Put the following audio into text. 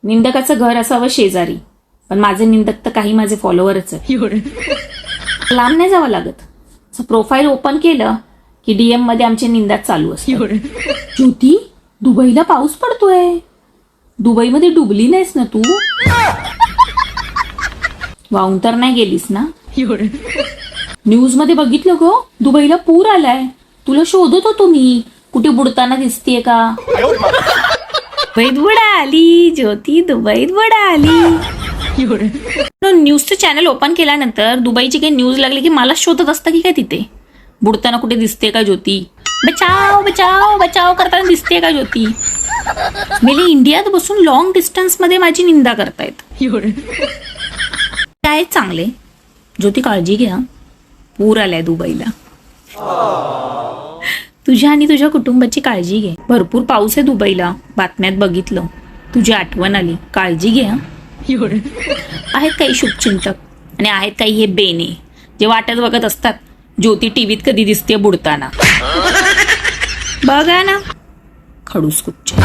निंदकाचं घर असावं शेजारी, पण माझे निंदक तर काही माझे फॉलोअरच आहे. लांब नाही जावं लागत. प्रोफाईल ओपन केलं की डीएम मध्ये आमचे निंदा चालू असतात. ज्योती, दुबईला पाऊस पडतोय. दुबईमध्ये डुबली नाहीस ना तू? वाहून तर नाही गेलीस ना? न्यूज मध्ये बघितलं गो, दुबईला पूर आलाय. तुला शोधत होतो मी, कुठे बुडताना दिसतीये का? दुबईत बुडाली ज्योती, दुबईत बुडाली. न्यूजचं चॅनल ओपन केल्यानंतर दुबईची काही न्यूज लागली की मला शोधत असतं की काय तिथे बुडताना कुठे दिसते का ज्योती? बचाव बचाव बचाव करताना दिसते का ज्योती? मेले इंडियात बसून लॉंग डिस्टन्स मध्ये माझी निंदा करतायत. काय चांगले ज्योती, काळजी घ्या, पूर आलाय दुबईला. तुझ्या आणि तुझ्या कुटुंबाची काळजी घे. भरपूर पाऊस आहे दुबईला, बातम्यात बघितलं. तुझी आठवण आली, काळजी घे. आहेत काही शुभचिंतक आणि आहेत काही हे बेने जे वाटत बघत असतात ज्योती टीव्हीत कधी दिसते बुडताना. बघा ना, खडूस कुच्चे.